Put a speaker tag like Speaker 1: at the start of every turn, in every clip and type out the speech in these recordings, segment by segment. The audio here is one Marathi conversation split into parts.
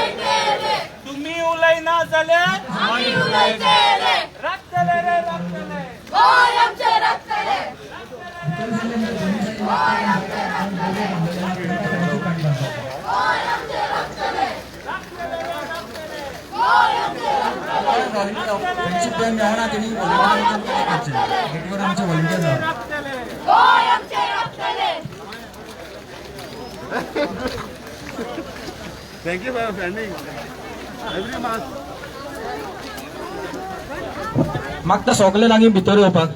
Speaker 1: तुम्ही उलयना झाल्यार आम्ही उलयतले रक्तले रे रक्तले गोय आमचे रक्तले गोय आमचे रक्तले गोय आमचे रक्तले गोय आमचे रक्तले गोय आमचे रक्तले
Speaker 2: Thank you for attending every month.
Speaker 3: मागता सगळे लागीं भितर येवपाक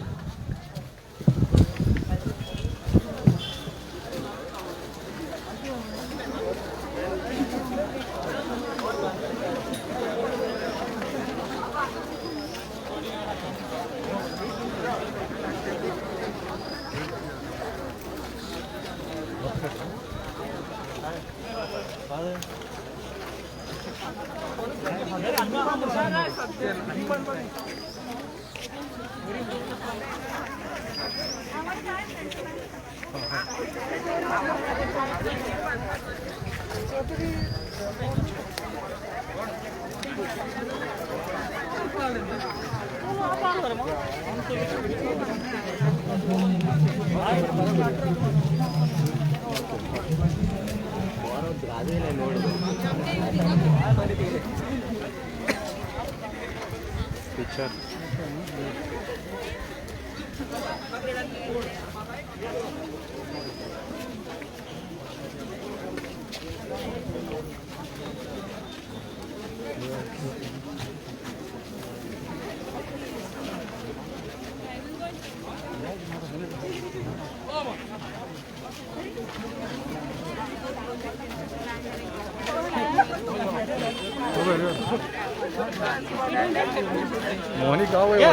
Speaker 2: Picture. मोहनी गाव आहे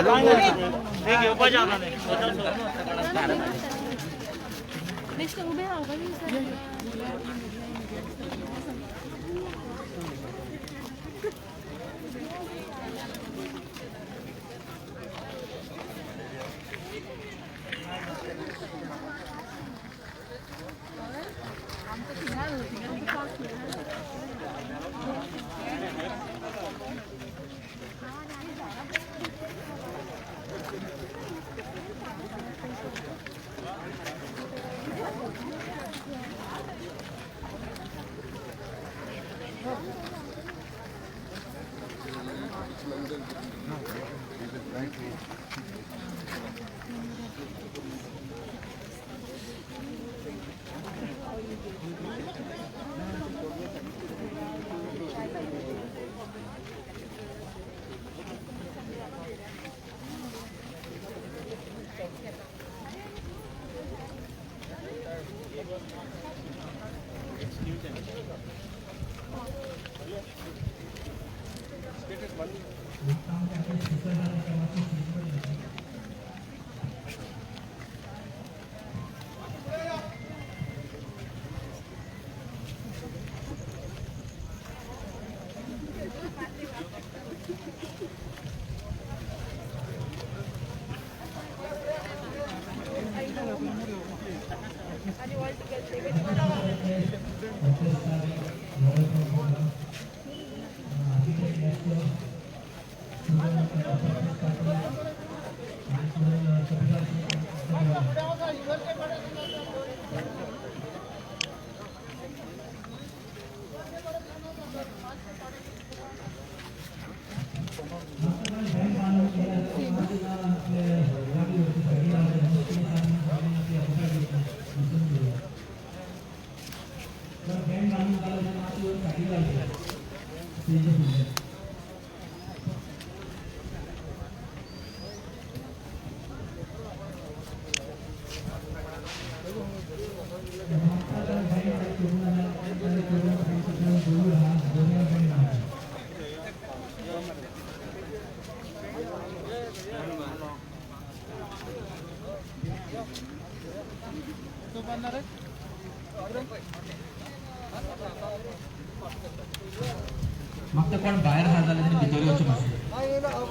Speaker 3: मागता कोण भायर आहा जाल्यार तेणी भितर येवचें मातशें.
Speaker 2: अय्यो तो व्हरलो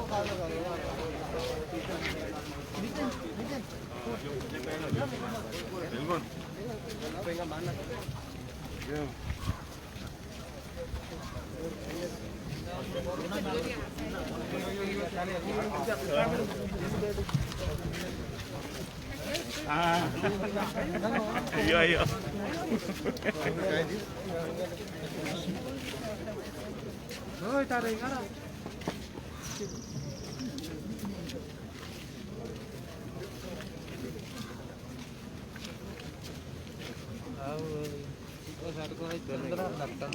Speaker 3: मागता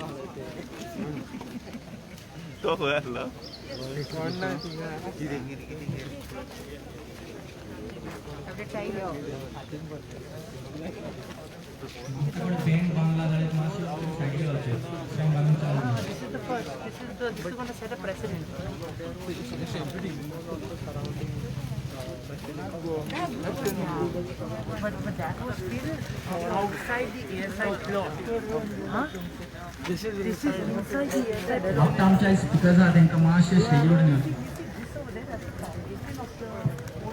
Speaker 3: कोण बँक बांदला जाल्यार मातशें सायडीक रावचें. बँक बांदून चालू ना.
Speaker 4: This is going to set a precedent. But that was still outside the airside plot. Huh? This is inside the airside plot.
Speaker 3: मागता आमच्या स्पिकर्स आहा तांकां मातशें स्टेजीर व्हरून येवचें.
Speaker 4: This over there, that's the foundation of the old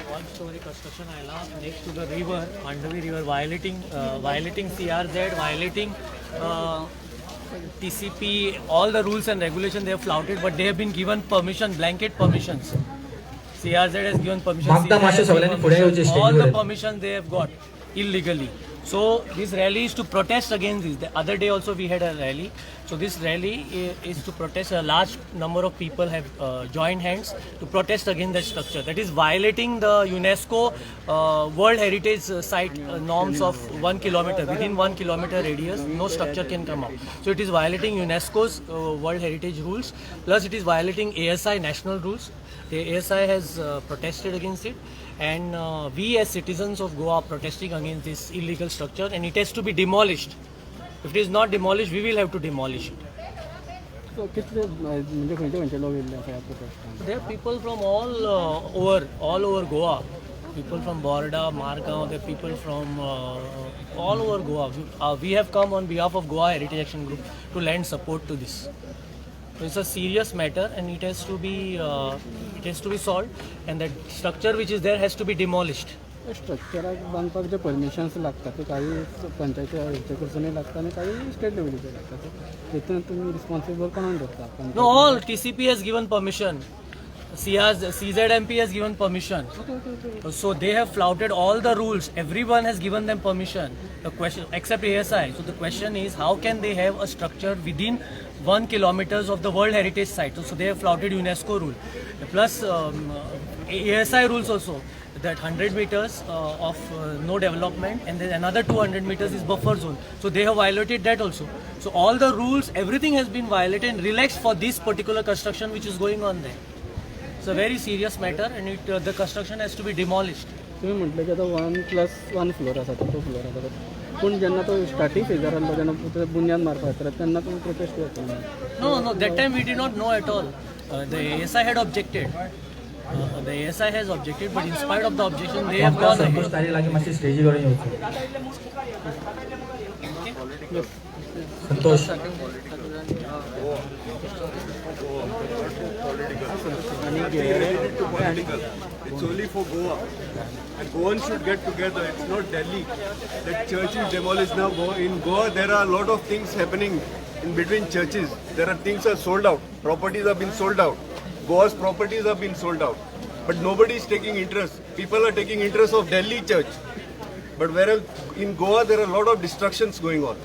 Speaker 5: One-story construction island next to the river, Mandavi River, violating CRZ, violating TCP, all the rules and regulations they have flouted, but they have been given permission, blanket permissions. CRZ has given permission.
Speaker 3: मागता मातशें सगळ्यांनी फुडें येवचें
Speaker 5: All the
Speaker 3: स्टेजीर.
Speaker 5: permissions they have got illegally. So this rally is to protest against this. The other day also we had a rally. So this rally is to protest. A large number of people have joined hands to protest against that structure. That is violating the UNESCO World Heritage Site norms of 1 kilometer. Within 1 kilometer radius, no structure can come up. So it is violating UNESCO's World Heritage rules. Plus it is violating ASI national rules. The ASI has protested against it, and we as citizens of Goa are protesting against this illegal structure, and it has to be demolished. If it is not demolished, we will have to demolish it.
Speaker 6: So, कितले म्हणजे खंयचे लोक येयल्ले आसा ह्या प्रोटेस्टाक?
Speaker 5: There are people from all over Goa. People from Borda, Margaon, there are people from all over Goa. We have come on behalf of Goa Heritage Action Group to lend support to this. So it's a serious matter, and it has to be solved, and that structure which is there has to be demolished.
Speaker 6: स्ट्रक्चराक बांदपाक जे परमिशन्स लागतात ते काही पंचायती हेचे कडसूनय लागता आनी काही स्टेट लेवलीचे लागतात. तेतून तुमी रिस्पॉन्सिबल कोणाक धरता?
Speaker 5: No, all TCP has given permission. CZMP has given permission. So they have flouted all the rules. Everyone has given them permission. The question, except ASI. So the question is, how can they have a structure within 1 kilometers of the World Heritage Site? So they have flouted UNESCO rule. Plus ASI rules also. That 100 meters of no development, and then another 200 meters is buffer zone. So they have violated that also. So all the rules, everything has been violated and relaxed for this particular construction which is going on there. It's a very serious matter, and the construction has to be demolished.
Speaker 6: तुम्ही म्हटलं की आता 1+1 फ्लोर आसा तो फ्लोर आसा, पूण जेन्ना तो स्टार्टींग फेजार आसलो जेन्ना बुन्याद मारपाक येता तेन्ना तुमी प्रोटेस्ट करता?
Speaker 5: No, that time we did not know at all. The ASI had objected. The ASI has objected, but in spite of the objection, they have
Speaker 3: मागता
Speaker 5: gone
Speaker 3: संतोष
Speaker 5: ahead.
Speaker 3: तारी लागीं मातशें स्टेजीर व्हरून येवचें. Santosh.
Speaker 2: It's only for Goa, and Goans should get together. It's not Delhi. That church is demolished now. In Goa, there are a lot of things happening in between churches. There are things are sold out. Properties have been sold out. Goa's properties have been sold out, but nobody is taking interest. People are taking interest of Delhi church, but whereas in Goa there are a lot of destructions going on.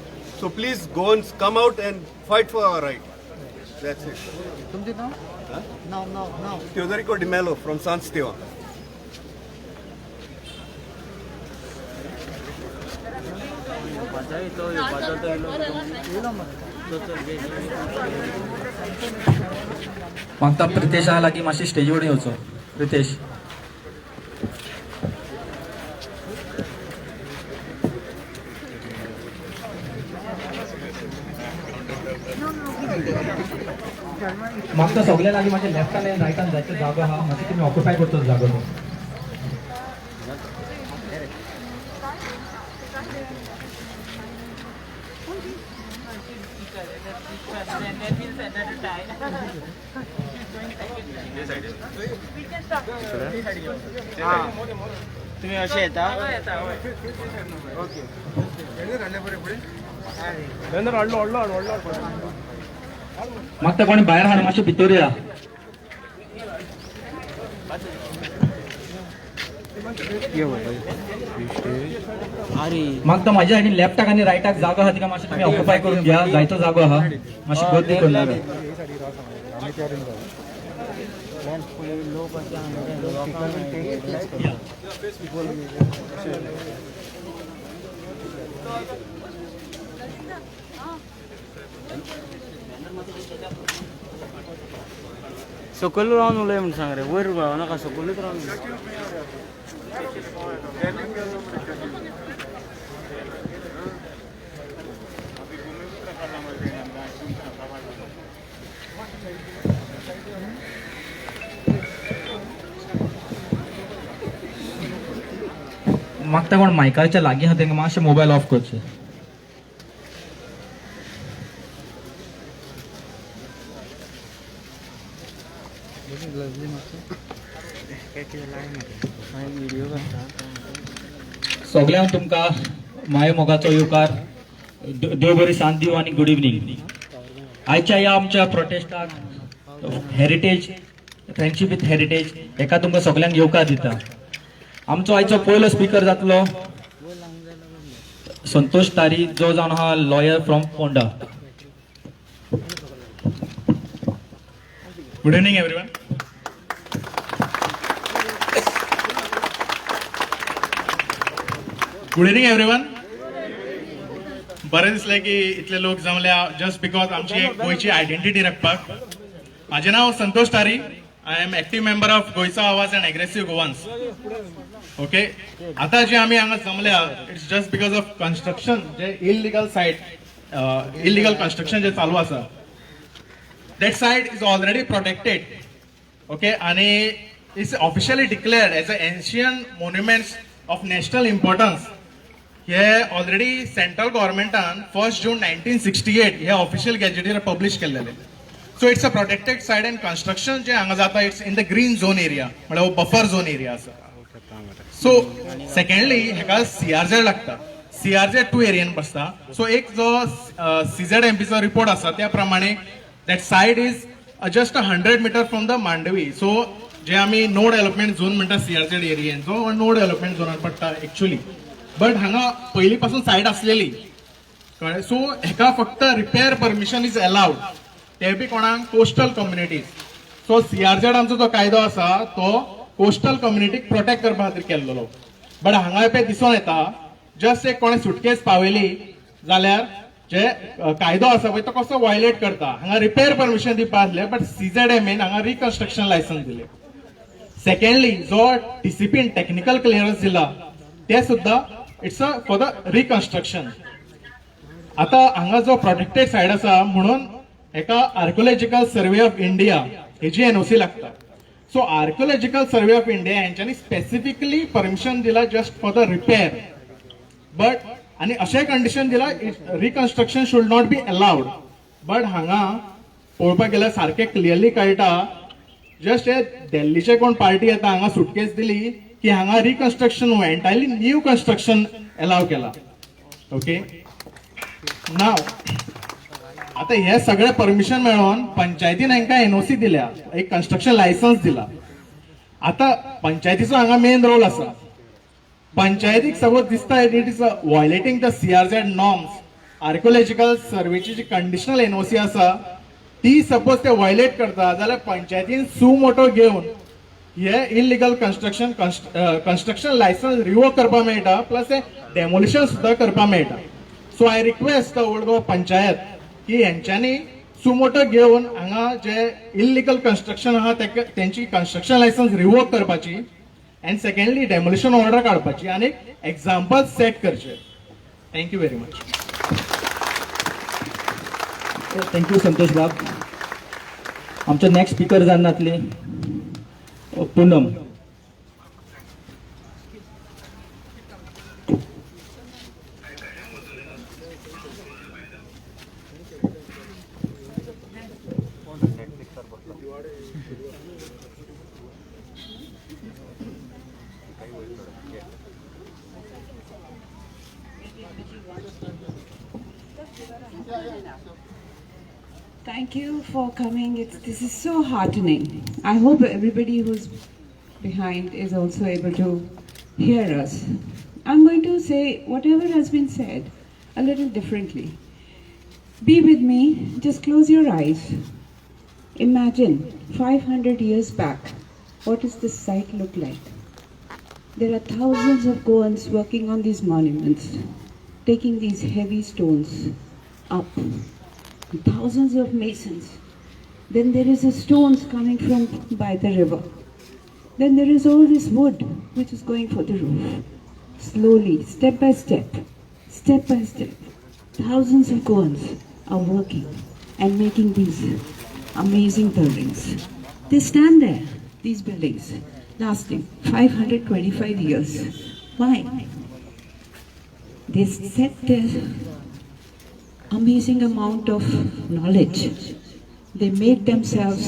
Speaker 2: So please, Goans, come out and fight for our right. That's it.
Speaker 4: No.
Speaker 2: Teodorico Di Mello from San Stefano.
Speaker 3: मागता प्रितेशा लागीं मातशें स्टेजीर व्हरून येवचो. प्रितेश. मागचा सगळ्या लागली माझ्या लेफ्टान आनी रायटान जायतो जागो आहा मातशें तुमी ऑक्युपाय करतो जागो तो.
Speaker 4: तुम्ही असे येता
Speaker 3: मागता कोणी भायर हाड मातशें भितर या. मागता माझ्या आनी लेफ्टाक आनी रायटाक जागो आहा तिका मातशें तुमी ऑक्युपाय करून घ्या. जायतो जागो आहा मातशी गर्दी करनाका.
Speaker 4: सकल रावन उलय म्हण सांग रे वयर राव नाका सकलूच रावन
Speaker 3: मागता कोण मायकाच्या लागीं आहा तेंका मातशें मोबायल ऑफ करचें. सगळ्यांक तुमकां माये मोगाचो येवकार. देव बरी सांज दिवं आनी गुड इवनिंग. आयच्या ह्या आमच्या प्रोटेस्टाक हेरिटेज फ्रेंडशीप विथ हेरिटेज हेका तुमकां सगळ्यांक येवकार दिता. आमचो आयचो पयलो स्पीकर जातलो संतोष तारी जो जावन आहा lawyer from Ponda. Good evening everyone.
Speaker 7: Good evening everyone. बरें दिसलें की इतले लोक जमल्या जस्ट बिकॉज आमची एक गोंयची आयडेंटिटी राखपाक. म्हाजें नांव Santosh Tari. I am active member of Goencho Avaaz and एग्रेसिव्ह Goans. Okay आता जे आम्ही हांगा जमल्या it's just because of construction जे इलिगल सायट इलिगल कन्स्ट्रक्शन जे चालू आसा that site is already protected. Okay, and it's officially declared as an ancient monuments of national importance. Here already central governmentan 1st June 1968 हे official gazetteer publish केलेले. So it's a protected site and construction जे हांगा जाता it's in the green zone area, मतलब buffer zone area आसा. So secondly हेका CRZ लागता. CRZ 2 एरियन बसता. So एक जो CZMP चा रिपोर्ट आसा त्या प्रमाणे that site is just 100 meter from the Mandavi. So जे आम्ही नो डेव्हलपमेंट झोन म्हणटा CRZ एरियन जो नो डेव्हलपमेंट झोनात पडटा एक्चुअली. बट हांगा पयली पासून सायट आसलेली कळ्ळें. सो हेका फक्त रिपेअर परमिशन इज अलाउड ते बी कोणाक कोस्टल कम्युनिटीज. सो CRZ आमचो जो कायदो आसा तो कोस्टल कम्युनिटीक प्रोटेक्ट करपा खातीर केल्लो. बट हांगा पळय दिसून येता जस्ट एक कोणे सुटकेस पावयली जाल्यार जे कायदो आसा पळय तो कसो वायलेट करता. हांगा रिपेअर परमिशन दिवपा आसले बट CZMAन हांगा रिकन्स्ट्रक्शन लायसन्स दिले. सेकंडली जो TCPन टेक्निकल क्लियरन्स दिला ते सुद्धा इट्स फॉर द रिकन्स्ट्रक्शन. आता हांगा जो प्रोटेक्टेड सायट आसा म्हणून एका आर्किओलॉजिकल सर्वे ऑफ इंडिया हेची NOC लागता. So archaeological survey of India यांच्यानी स्पेसिफिकली परमिशन दिला just for the repair. But आणि अशें कंडिशन दिला reconstruction should not be allowed. But हांगा पळोवपाक गेल्यार सारखे क्लियरली कळटा जस्ट हे दिल्लीचे कोण पार्टी येता हांगा सुटकेस दिली की हांगा reconstruction entirely new construction allow केला. ओके नाव आता हे सगळे परमिशन मेळोन पंचायतीन हांकां NOC दिल्या एक कन्स्ट्रक्शन लायसन्स दिला. आता पंचायतीचो हांगा मेन रोल आसा. पंचायतीक सपोज दिसता it is violating the CRZ norms. Archaeological सर्वेची जी कंडिशनल NOC आसा ती सपोज ते वायलेट करता जाल्यार पंचायतीन सू मोटो घेवन हे इलिगल कन्स्ट्रक्शन लायसन्स रिवोक करपा मेळटा प्लस हे डेमोलिशन सुद्धा करपा मेळटा. So I request the old Goa panchayat की हेंच्यांनी सुमोटो घेवन हांगा जे इलिगल कन्स्ट्रक्शन आहा तेंची कन्स्ट्रक्शन लायसन्स रिवोक करपाची अँड सेकंडली डेमोलिशन ऑर्डर काडपाची आनी एक्झाम्पल सेट करचे. Thank you very much.
Speaker 3: Thank you Santosh बाब. आमचे नेक्स्ट स्पीकर जाणातले Poonam.
Speaker 8: Thank you for coming. This is so heartening. I hope everybody who's behind is also able to hear us. I'm going to say whatever has been said a little differently. Be with me, just close your eyes. Imagine 500 years back, what does this site look like? There are thousands of Goans working on these monuments, taking these heavy stones up. Thousands of masons. Then there is a stones coming from by the river. Then there is all this wood which is going for the roof. Slowly, step by step, thousands of Goans are working and making these amazing buildings. They stand there, these buildings, lasting 525 years. Why? They set their amazing amount of knowledge. They made themselves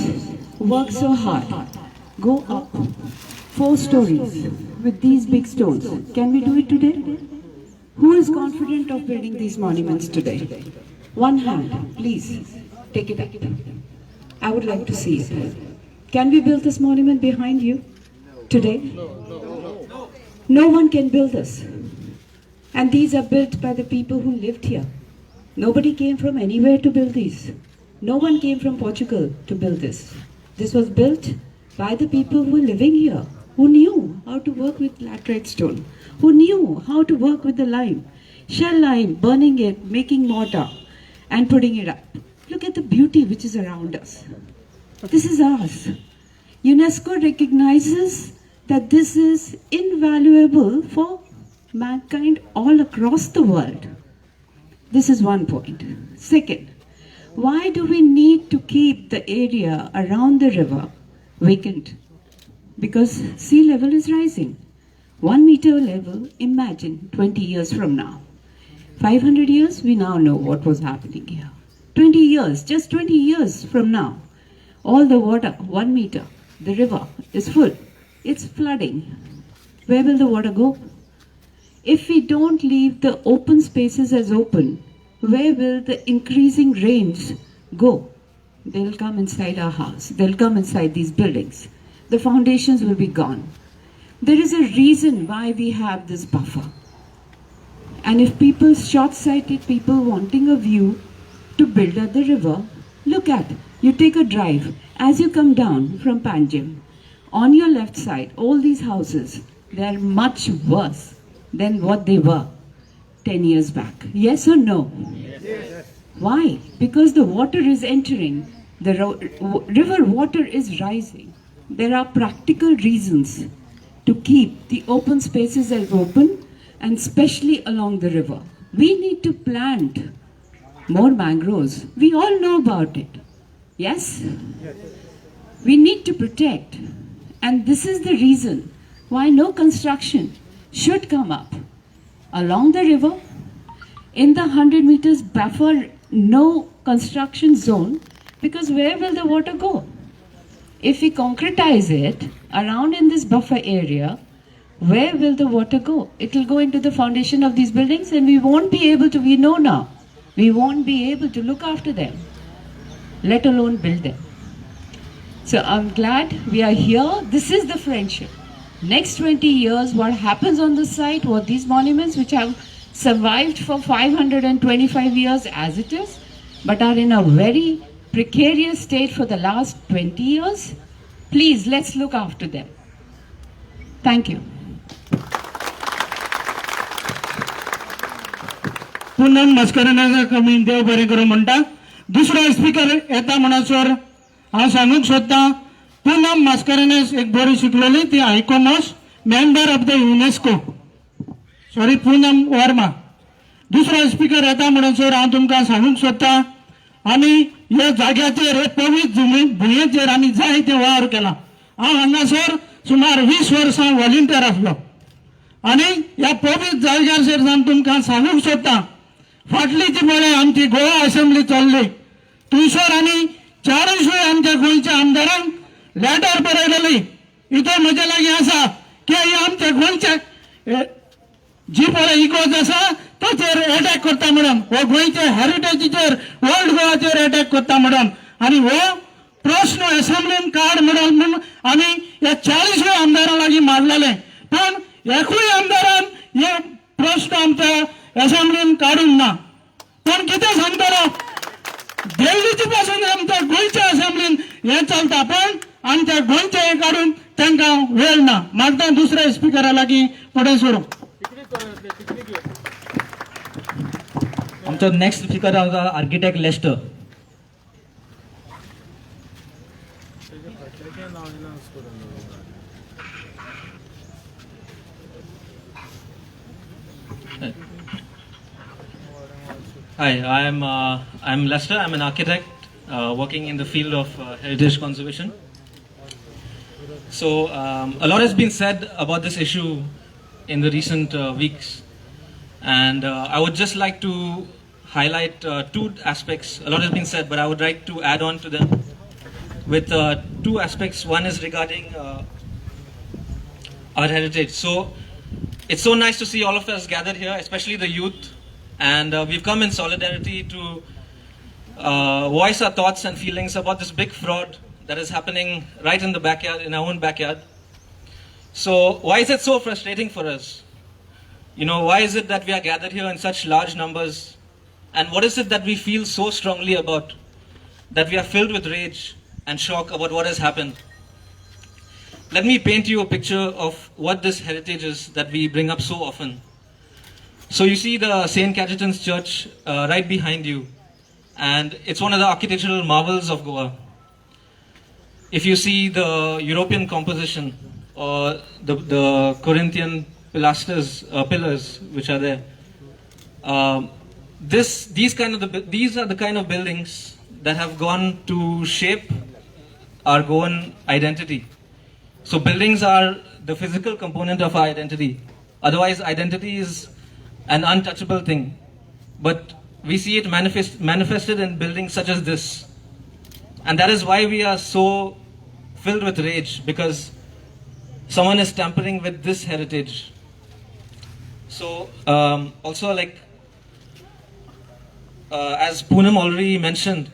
Speaker 8: work so hard, go up 4 stories with these big stones. Can we do it today? Who is confident of building these monuments today? One hand, please, take it up. I would like to see it. Can we build this monument behind you today? No one can build this. And these are built by the people who lived here. Nobody came from anywhere to build these. No one came from Portugal to build this. This was built by the people who were living here, who knew how to work with laterite stone, who knew how to work with the lime, shell lime, burning it, making mortar, and putting it up. Look at the beauty which is around us. This is ours. UNESCO recognizes that this is invaluable for mankind all across the world. This is one point. Second, why do we need to keep the area around the river vacant? Because sea level is rising. 1 meter level, imagine 20 years from now. 500 years, we now know what was happening here. 20 years, just 20 years from now, all the water, 1 meter, the river is full. It's flooding. Where will the water go? If we don't leave the open spaces as open, where will the increasing rains go? They will come inside our house. They'll come inside these buildings. The foundations will be gone. There is a reason why we have this buffer. And if people, short-sighted people wanting a view to build at the river, look at, you take a drive. As you come down from Panjim, on your left side, all these houses, they are much worse than what they were 10 years back. Yes or no? Yes. Why? Because the water is entering, the river water is rising. There are practical reasons to keep the open spaces as open, and especially along the river. We need to plant more mangroves. We all know about it. Yes? We need to protect. And this is the reason why no construction should come up along the river, in the 100 meters buffer, no construction zone, because where will the water go? If we concretize it around in this buffer area, where will the water go? It will go into the foundation of these buildings, and we won't be able to, we know now, we won't be able to look after them, let alone build them. So I'm glad we are here. This is the friendship. Next 20 years, what happens on the site, what these monuments which have survived for 525 years as it is, but are in a very precarious state for the last 20 years, please, let's look after them. Thank you.
Speaker 9: Poonam मस्करनाचा कमी देव बरें करूं म्हणटा. दुसरो स्पीकर येता म्हणसर हांव सांगूंक सोदतां, पूनम मस्करनास एक बरी शिकलेली, ती ICOMOS member of the UNESCO, sorry Poonam Verma. दुसरो स्पीकर येता म्हणसर हांव तुमकां सांगूंक सोदतां, आमी ह्या जाग्याचेर पवित्र भुंयेचेर आमी जायते वावर केला. हांव हांगासर सुमार 20 वर्सां व्हॉलिंटियर आसलो आनी ह्या पवित्र जाग्याचेर जावन तुमकां सांगूंक सोदता, फाटली ती पळय आमची गोवा असेंब्ली चल्ली, थंयसर आनी 40 आमच्या गोंयच्या आमदारांक लेटर बरयलेली. इथं म्हजे लागीं आसा की ही आमच्या गोंयच्या जी पळय इगोज आसा ताचेर अटॅक करता म्हणून, हो गोंयच्या हेरिटेजीचेर ओल्ड गोवाचेर अटॅक करता म्हणून. आनी हो प्रश्न असेंब्लीन काड म्हणून आमी ह्या 40 आमदारां लागीं मारलेले, पण एकूय आमदारान हे प्रश्न आमच्या असेंब्लीन काडूंक ना. पण कितें सांगतलो, दिल्लीची पासून आमच्या गोंयच्या असेंब्लीन हे चलता, पण आमच्या गोंयचे हे काडून तांकां वेळ ना. मागता दुसऱ्या स्पिकरा लागीं फुडें सरूं.
Speaker 3: आमचो नेक्स्ट स्पीकर आसा architect Lester. Hi, I'm Lester. I'm an architect working in the field of heritage conservation. So a lot has been said about this issue in the recent weeks, and I would just like to highlight two aspects. A lot has been said, but I would like to add on to them with two aspects. One is regarding our heritage. So it's so nice to see all of us gathered here, especially the youth. And we've come in solidarity to voice our thoughts and feelings about this big fraud that is happening right in the backyard, in our own backyard. So why is it so frustrating for us? You know, why is it that we are gathered here in such large numbers? And what is it that we feel so strongly about, that we are filled with rage and shock about what has happened? Let me paint you a picture of what this heritage is that we bring up so often. So you see the St. Cajetan's Church right behind you, and it's one of the architectural marvels of Goa. If you see the European composition or the Corinthian pilasters, pillars which are there, these are the kind of buildings that have gone to shape our Goan identity. So buildings are the physical component of our identity. Otherwise, identity is an untouchable thing, but we see it manifested in buildings such as this, and that is why we are so filled with rage, because someone is tampering with this heritage. So also, like as Poonam already mentioned,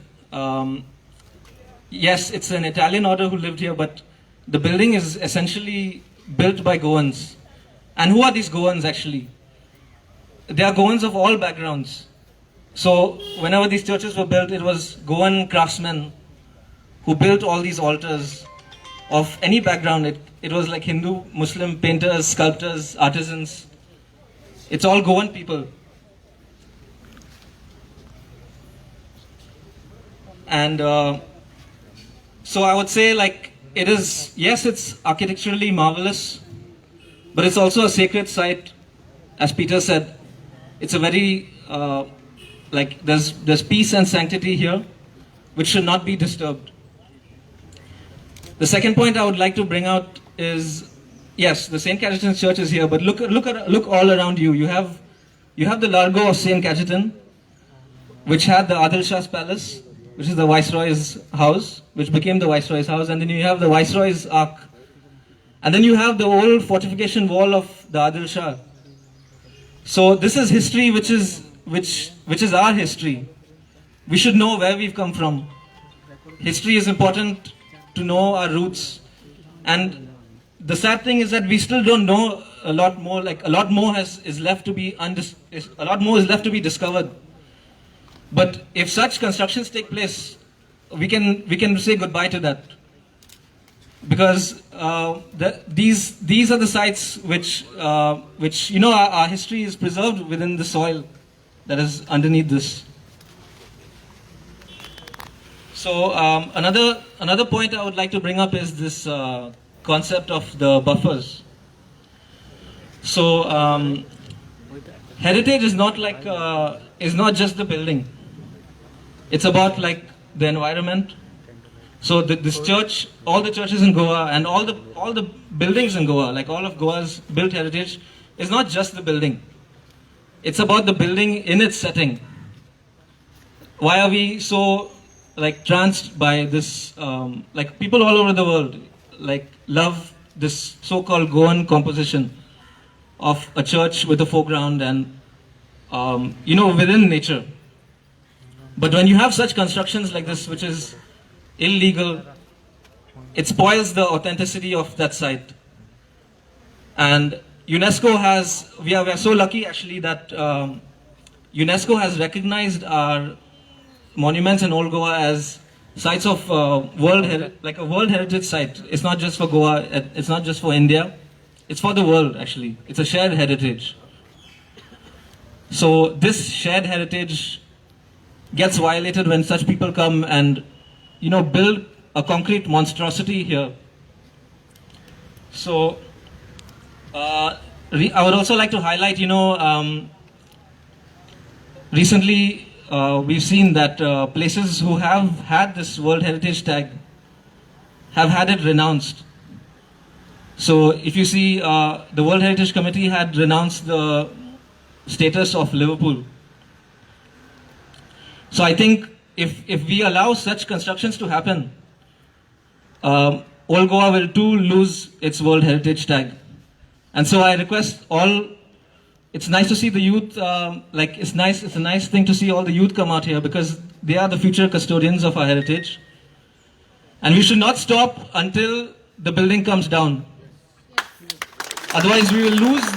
Speaker 3: yes, it's an Italian order who lived here, but the building is essentially built by Goans. And who are these Goans actually? They are Goans of all backgrounds. So whenever these churches were built, it was Goan craftsmen who built all these altars of any background. It was like Hindu, Muslim, painters, sculptors, artisans. It's all Goan people. And so I would say, like, it is, yes, it's architecturally marvelous, but it's also a sacred site. As Peter said, it's a very, like, there's peace and sanctity here, which should not be disturbed. The second point I would like to bring out is, yes, the St. Cajetan's Church is here, but look all around you. You have the Largo of St. Cajetan, which had the Adil Shah's palace, which is the Viceroy's house, which became the Viceroy's house, and then you have the Viceroy's Ark. And then you have the old fortification wall of the Adil Shah. So this is history which is our history. We should know where we've come from. History is important to know our roots. And the sad thing is that we still don't know a lot more. Like, a lot more is left to be discovered. But if such constructions take place, we can say goodbye to that, because these are the sites which you know, our history is preserved within the soil that is underneath this. So another point I would like to bring up is this concept of the buffers. So heritage is not like is not just the building. It's about like the environment. So this church, all the churches in Goa and all the buildings in Goa, like all of Goa's built heritage, is not just the building. It's about the building in its setting. Why are we so like tranced by this? Like people all over the world like love this so-called Goan composition of a church with a foreground and within nature. But when you have such constructions like this, which is illegal, it spoils the authenticity of that site. And UNESCO we are so lucky actually that UNESCO has recognized our monuments in Old Goa as sites of World Heritage site. It's not just for Goa, it's not just for India, it's for the world actually. It's a shared heritage. So this shared heritage gets violated when such people come and build a concrete monstrosity here. So I would also like to highlight, recently we've seen that places who have had this World Heritage tag have had it renounced. So if you see, the World Heritage Committee had renounced the status of Liverpool. So I think if we allow such constructions to happen, Old Goa will too lose its World Heritage tag. And so I request all, it's nice to see the youth, it's a nice thing to see all the youth come out here because they are the future custodians of our heritage. And we should not stop until the building comes down. Otherwise we will lose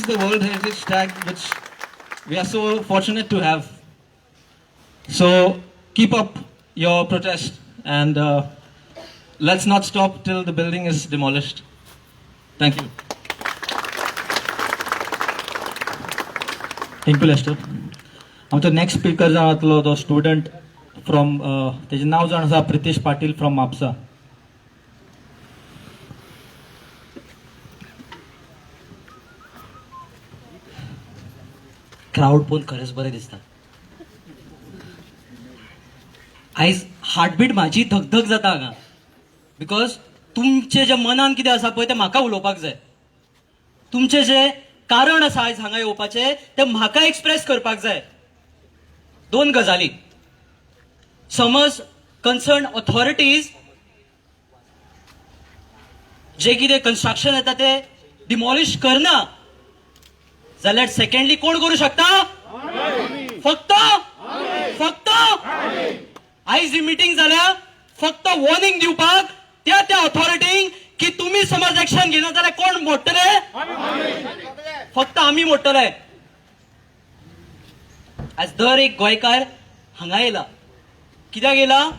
Speaker 3: the World Heritage tag, which we are so fortunate to have. So keep up your protest and let's not stop till the building is demolished. Thank you.
Speaker 9: Thank you Lester. आमचो नेक्स्ट स्पीकर जावन जातलो तो स्टुडंट फ्रॉम तेजें नांव जावन आसा प्रितेश पाटील फ्रॉम म्हापसा.
Speaker 10: क्राऊड पळोवन खरेंच बरें दिसता. आयज हार्टबीट म्हाजी धगधग जाता हांगा बिकॉज तुमचे जे मनान कितें आसा पळय तें म्हाका उलोवपाक जाय. तुमचे जे कारण आसा आयज हांगा येवपाचें तें म्हाका एक्सप्रेस करपाक जाय. दोन गजाली. समज कन्सर्न ऑथॉरिटीज जे कितें कन्स्ट्रक्शन येता तें डिमॉलिश करना जाल्यार सेकंडली कोण करू शकता? फक्त आयज ही मिटींग जाल्या फक्त वॉर्निंग दिवपाक त्या ऑथॉरिटींक की तुम्ही समज एक्शन घेना जाल्यार कोण मोडटले? फक्त आमी मोडटले. आज दर एक गोंयकार हांगा येला. कित्याक येला?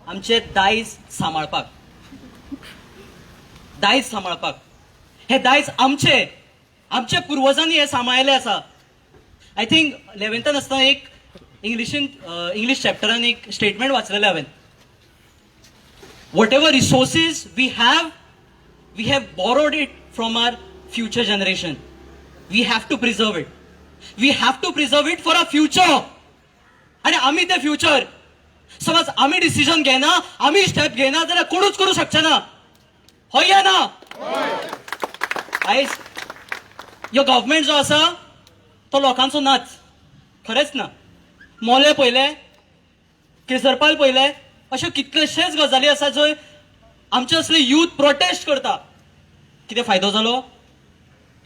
Speaker 10: आमचे दायज सांबाळपाक. हे दायज आमचे पुर्वजांनी हे सांबाळले आसा. आय थिंक 11th आसतना एक इंग्लिश चॅप्टरान एक स्टेटमेंट वाचलेलें हांवें. whatever resources we have borrowed it from our future generation. We have to preserve it. We have to preserve it for our future. आणि आम्ही ते फ्युचर समज आम्ही डिसिजन घेना, आम्ही स्टेप घेना जाल्यार कोणूच करू शकचे ना. होय या ना? आयज ह्यो गव्हर्मेंट जो आसा तो लोकांचो नाच. खरेंच ना. मोले पयले, केसरपाल पयले, अशे कितलेशेच गजाली आसा जंय आमचे असले यूथ प्रोटेस्ट करता. कितें फायदो जालो?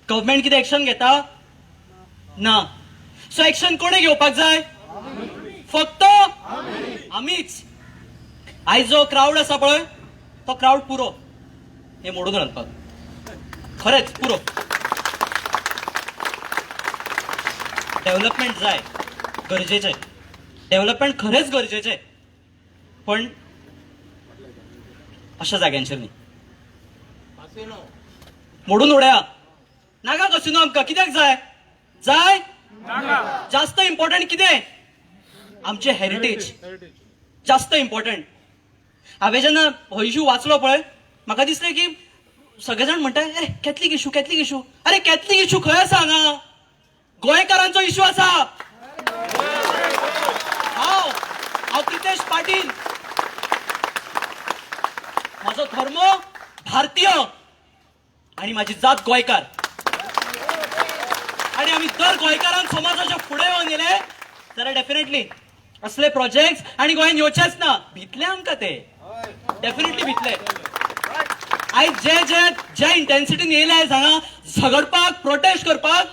Speaker 10: गव्हर्मेंट कितें एक्शन घेता? ना. सो एक्शन कोणे घेवपाक जाय? फक्त आमीच. आयज जो क्राऊड आसा पळय तो क्राऊड पुरो हे मोडून घालपाक. खरेंच पुरो. डेव्हलपमेंट जाय, गरजेचें. डेव्हलपमेंट खरेंच गरजेचें. पण अशा जाग्यांचेर न्ही. मोडून उडया नाका कसिनो आमकां. कित्याक जाय? जास्त इम्पॉर्टंट कितें? आमचे हेरिटेज जास्त इम्पॉर्टंट. हांवें जेन्ना हो इश्यू वाचलो पळय म्हाका दिसलें की सगळे जाण म्हणटा कॅथलीक इश्यू. अरे कॅथलीक इश्यू खंय आसा? हांगा गोंयकारांचो इश्यू आसा. हांव प्रितेश पाटील, माझो धर्म भारतीय आणि माझी जात गोंयकार. आणि आम्ही दर गोंयकारांक समाजाच्या फुडें येवन गेले जाल्यार डेफिनेटली असले प्रोजेक्ट्स आणि गोंयान येवचेच ना. भितले आमकां ते, डेफिनेटली भितले. आयज जे इंटेन्सिटीन येयले हांगा झगडपाक, प्रोटेस्ट करपाक,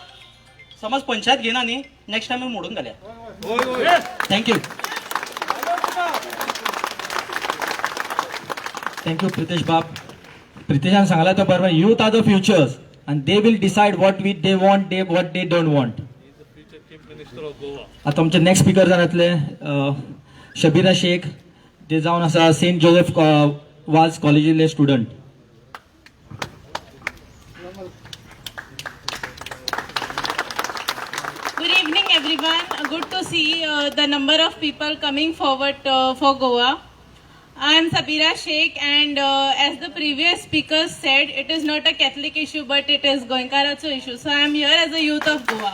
Speaker 10: समज पंचायत घेना न्ही, नेक्स्ट टायम मोडून घालया.
Speaker 3: थँक्यू. थँक्यू प्रितेश बाब. प्रितेशान सांगला तो बरोबर, youth are the futures and they will decide what they want, what they don't want. आता आमचे नेक्स्ट स्पीकर जातले शबीरा शेख, ते जावन आसा सेंट जोसेफ वाज कॉलेजीले student.
Speaker 11: Good evening, everyone. Good to see the number of people coming forward for Goa. I am Sabira Sheikh, and as the previous speakers said, it is not a Catholic issue, but it is Goenkaratso issue. So I am here as a youth of Goa.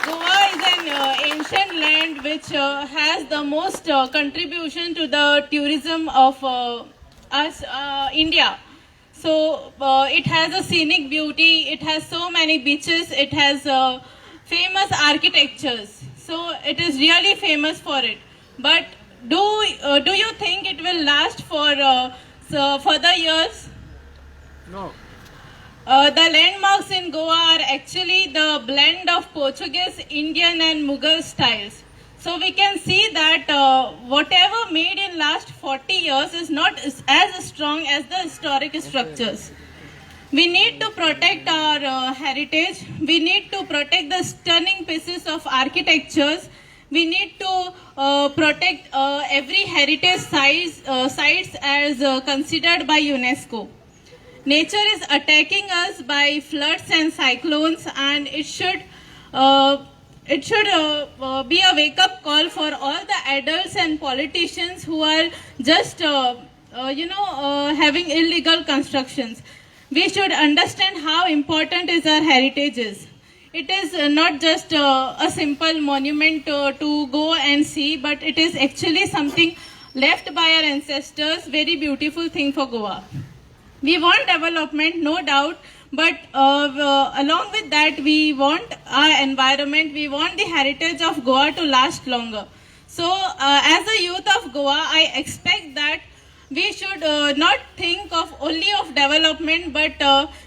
Speaker 11: Goa is an ancient land which has the most contribution to the tourism of India. So it has a scenic beauty, it has so many beaches, it has famous architectures. So it is really famous for it. But do you think it will last for further years?
Speaker 6: No.
Speaker 11: The landmarks in Goa are actually the blend of Portuguese, Indian and Mughal styles. So we can see that whatever made in last 40 years is not as strong as the historic structures. We need to protect our heritage. We need to protect the stunning pieces of architectures. We need to protect every heritage sites as considered by UNESCO. Nature is attacking us by floods and cyclones, and it should be a wake-up call for all the adults and politicians who are just having illegal constructions. We should understand how important is our heritage is. It is not just a simple monument to go and see, but it is actually something left by our ancestors. Very beautiful thing for Goa. We want development, no doubt, but along with that, we want our environment, we want the heritage of Goa to last longer. So as a youth of Goa, I expect that we should not think of only of development, but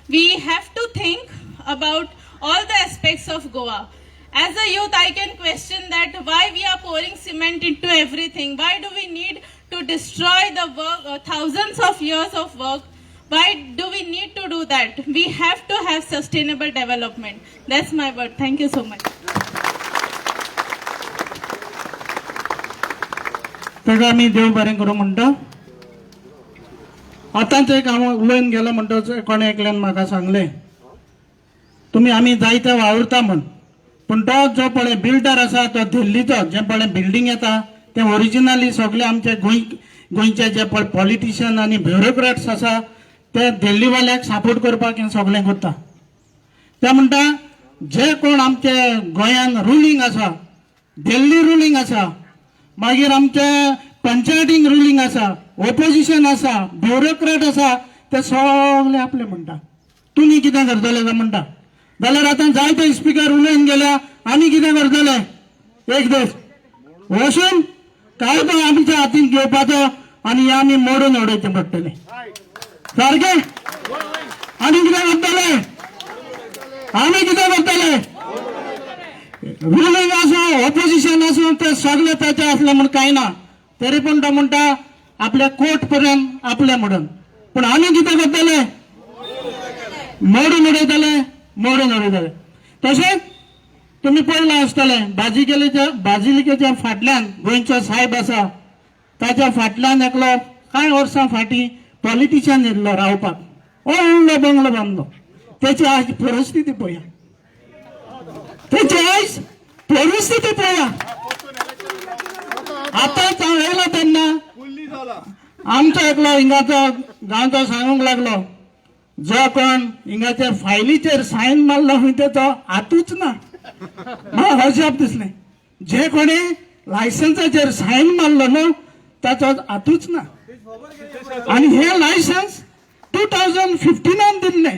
Speaker 11: we have to think about all the aspects of Goa. As a youth, I can question that why we are pouring cement into everything. Why do we need to destroy the work, thousands of years of work? Why do we need to do that? We have to have sustainable development. That's my word. Thank you so much.
Speaker 9: तेका आमी देव बरें करूं म्हणटा. आतांच एक हांव उलयन गेलो म्हणटा, कोणे एकल्यान म्हाका सांगलें, तुमी आमी जायते वावुरता म्हण, पूण तो जो पळय बिल्डर आसा तो दिल्लीचो, जे पळय बिल्डींग येता ते ओरिजिनली सगळे आमचे गोंयचे जे पळय पॉलिटिशियन आनी ब्युरोक्रेट्स आसा ते दिल्लीवाल्याक सपोर्ट करपाक हें सगळें करता. ते म्हणटा जे कोण आमचे गोंयान रुलींग आसा, दिल्ली रुलींग आसा, मागीर आमचे पंचायतींग रुलींग आसा, ओपोजिशन आसा, ब्युरोक्रेट आसा, ते सगळे आपले म्हणटा. तुमी कितें करतले काय म्हणटा. जाल्यार आतां जायते स्पीकर उलयन गेल्या, आमी कितें करतले. एक दीस वचून कायदो आमच्या हातीन घेवपाचो आनी आमी मोडून उडोवचे पडटले. सारके. आनी कितें करतले. आमी कितें करतले. रुलींग आसूं, ओपोजिशन आसूं, ते सगळे ताचे असले म्हूण कांय ना. तरी पूण तो म्हणटा आपल्या कोर्ट पर्यंत आपले म्हणून. पूण आमी कितें करतले. मोडून उडयतले. तशेंच तुमी पळयलां आसतले बाजिलिकेच्या फाटल्यान गोंयचो साहेब आसा, ताच्या फाटल्यान एकलो कांय वर्सां फाटीं पॉलिटिशियन येयल्लो रावपाक, व्हडलो बंगलो बांदलो. तेची आज परिस्थिती पळया. आतांच हांव येयलो तेन्ना आमचो एकलो हिंगाचो गांवचो सांगूंक लागलो, जो कोण हिंगाचेर फायलीचेर सायन मारलो खंय तेचो हातूच ना. म्हाका अजाप दिसलें. जे कोणी लायसन्साचेर सायन मारलो न्हू ताचो हातूच ना. आणि हे लायसन्स 2015 दिल्ले,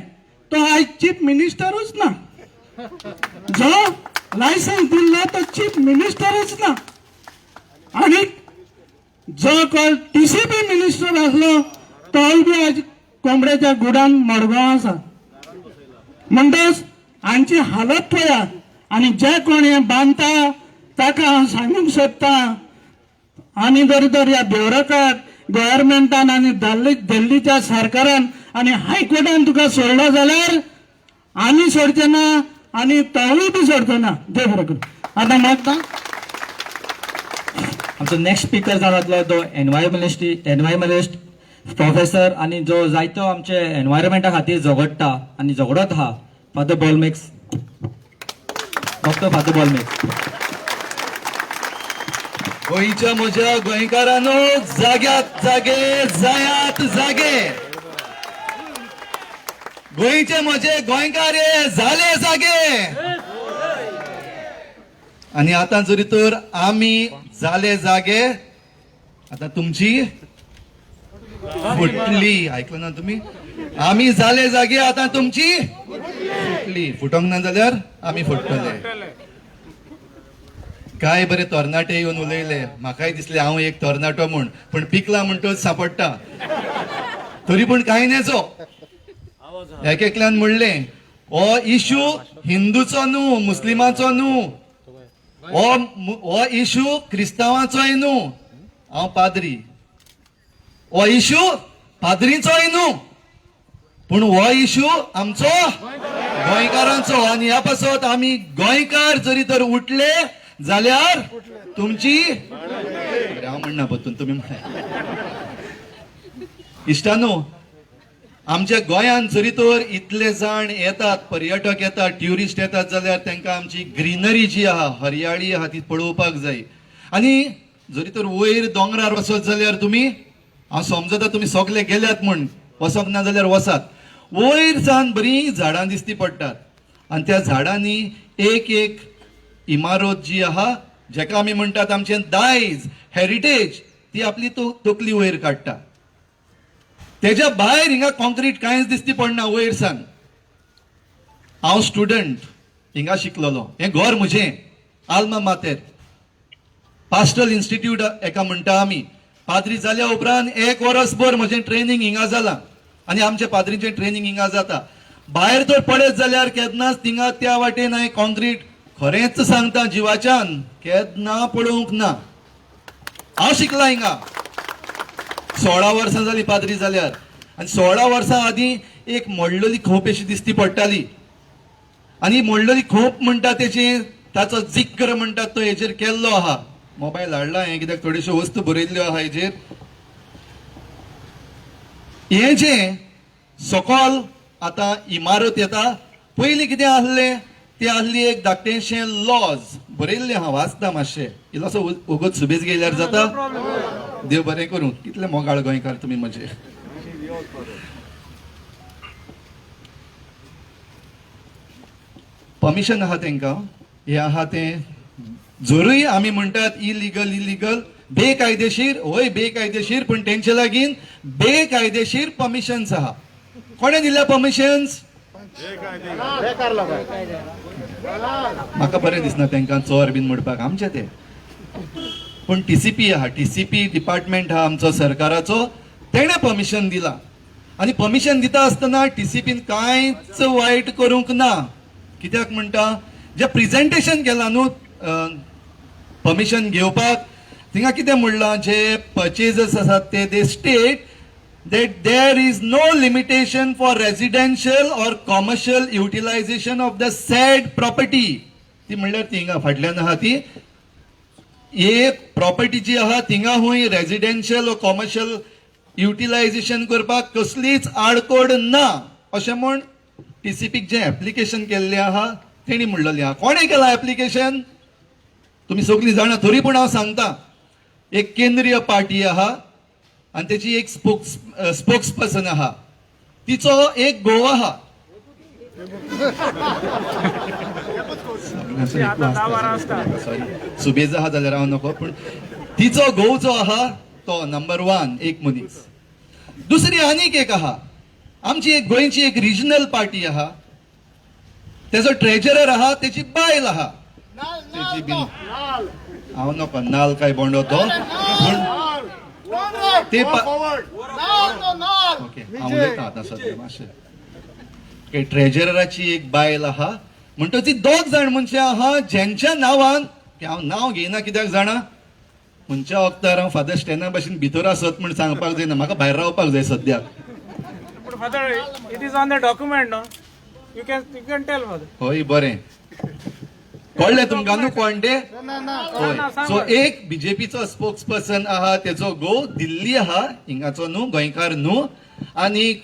Speaker 9: तो आयज चीफ मिनिस्टरूच ना. जो लायसन्स दिल्लो तो चीफ मिनिस्टरूच ना. आणि जो कोण TCP मिनिस्टर आसलो तोय बी आज कोंबड्याच्या गुडान मडगांव आसा. म्हणटच हांची हालत पळयात. आणि जे कोण हे बांदता ताका हांव सांगूंक सोदता, आमी जर ह्या ब्युरोक्रेट गव्हर्मेंटान आनी दिल्लीच्या सरकारान आनी हायकोर्टान तुका सोडलो जाल्यार आमी सोडचे ना आनी तोय बी सोडचो ना. जय बरें करूं. आतां मागता
Speaker 3: आमचो नेक्स्ट स्पीकर जालो तो एनवायरमेंटलिस्ट प्रोफेसर आणि जो जायतो आमचे एनवायरमेंटा खातीर झगडटा आणि झगडत आहा, father Bolmax, doctor father Bolmax.
Speaker 12: गोंयच्या म्हज्या गोंयकारांनो, जाग्यात जागे, जायात जागे. गोंयचे म्हजे गोंयकार झाले जागे. आणि आता जरी तर आम्ही झाले जागे, आता तुमची फुटली. ऐकलं ना तुम्ही? आम्ही झाले जागे, आता तुमची फुटली. फुटोंक ना जाल्यार आम्ही फुटतले. काय बरे तरणाटे येऊन उलयले. म्हाकाय दिसले हांव एक तरणाटो म्हूण, पण पिकला म्हणटच सापडटा. तरी पण कांय नेजो. एकल्यान म्हणले हो इशू हिंदूचो न्हू, मुस्लिमाचो न्हू, हो इशू क्रिस्तावांचोय न्हू. हांव पाद्री. हो इशू पाद्रीचोय न्हू, पूण हो इशू आमचो गोंयकारांचो. आनी ह्या पासत आमी गोंयकार जरी तर उठले जाल्यार तुमची, हांव म्हणना पत्तून तुमी म्हणा. इश्टानो, आमच्या गोंयान जरी तर इतले जाण येतात, पर्यटक येतात, ट्युरिस्ट येतात, जाल्यार तांकां आमची ग्रीनरी जी आहा, हरयाळी आहा ती पळोवपाक जाय. आनी जरी तर वयर दोंगरार वचत जाल्यार तुमी, हांव समजता तुमी सगळे गेल्यात म्हूण, वचप ना जाल्यार वसात. वयर सावन बरी झाडां दिसती पडटात. आनी त्या झाडांनी एक एक इमारत जी आहा, जेका आमी म्हणटात आमचें दायज, हेरिटेज, ती आपली तकली वयर काडटा. तेज्या भायर हिंगा कॉन्क्रीट कांयच दिसती पडना वयर सान. हांव स्टुडंट हिंगा शिकलोलो. हें घर म्हजें, आल्मा मातेर, पास्टल इन्स्टिट्यूट एका म्हणटा आमी. पाद्री जाल्या उपरांत 1 वर्सभर म्हजें ट्रेनिंग हिंगा जालां. आनी आमच्या पाद्रीचें ट्रेनिंग हिंगा जाता. भायर तर पडत जाल्यार केन्नाच थिंगा त्या वाटेन हांवें कॉन्क्रीट, खरेंच सांगता जिवाच्यान, केन्ना पळोवंक ना. हांव शिकला हिंगा. 16 वर्सां जाली पाद्री जाल्यार. आनी 16 वर्सां आदीं एक मोडलेली खोप अशी दिसती पडटाली. आनी मोडलेली खोप म्हणटा तेची, ताचो जिक्र म्हणटात तो हेजेर केल्लो आहा. मोबायल हाडला हे, कित्याक थोड्योश्यो वस्तू बरयल्ल्यो आहा हेजेर. हे जे सकल आतां इमारत येता, पयलीं कितें आसलें, ती आसली एक धाकटेंशें लॉज बरयल्लें आहा, वाचता मातशें. इल्लोसो उगत सुबेज गेल्यार जाता. देव बरें करूं. कितले मोगाळ गोंयकार तुमी म्हजे. परमिशन आहा तांकां, हे आहा तें जरूय आमी म्हणटात इलिगल, बेकायदेशीर. होय बेकायदेशीर, पण तेंचे लागीं बेकायदेशीर परमिशन्स आहा. कोणें दिल्या परमिशन्स? म्हाका बरें दिसना तांकां चोर बीन म्हणपाक आमचे ते. पण TCP आहा, TCP डिपार्टमेंट आहा आमचो सरकाराचो, तेणे परमिशन दिला. आनी परमिशन दिता आसतना TCPन कांयच वायट करूंक ना. कित्याक म्हणटा, जे प्रेजेंटेशन केलां न्हू परमिशन घेवपाक, थिंगा कितें म्हणलां, जे परचेजर्स आसात ते दे state that there is no limitation for residential or commercial utilization of the said property. ती म्हणल्यार थिंगा फाटल्यान आहा ती, हे प्रॉपर्टी जी आहा थिंगा हुंय रेजिडेन्शियल व कॉमर्शियल युटिलायझेशन करपाक कसलीच आडकोड ना अशें म्हूण TCPक जे एप्लिकेशन केल्लें आहा तेणी म्हणलेलें आहा. कोणें केलां एप्लिकेशन? तुमी सगळीं जाणा, तरी पूण हांव सांगता. एक केंद्रीय पार्टी आहा आनी तेची एक स्पोक्स पर्सन आहा. तिचो एक घोव आहा. सॉरी सुबेज आहा जाल्यार हांव नको पूण तिचो घोव जो आहा तो नंबर 1 एक मनीस. दुसरी आनीक एक आहा आमची एक गोंयची एक रिजनल पार्टी आहा तेजो ट्रेजरर आहा तेची बायल आहा तेची बीन हांव नको नाल काय बोंडो तो ते ओके हांव उलयतां आतां सद्या मातशें ट्रेजरराची एक बायल आहा म्हणटो ती 2 जाण मनशां आहा ज्यांच्या नांवान हांव नांव घेयना कित्याक जाणा खंयच्या वक्तार हांव फादर स्टॅना भाशेन भितर आसत म्हण सांगपाक जायना म्हाका भायर रावपाक जाय सद्याक.
Speaker 6: Father, it is on the document, no? You can tell, Father.
Speaker 12: होय बरें कळ्ळें तुमकां न्हू कोण ते होय सो एक बीजेपीचो स्पोक्स पर्सन आहा तेजो घोव दिल्ली आहा हिंगाचो न्हू गोंयकार न्हू आनीक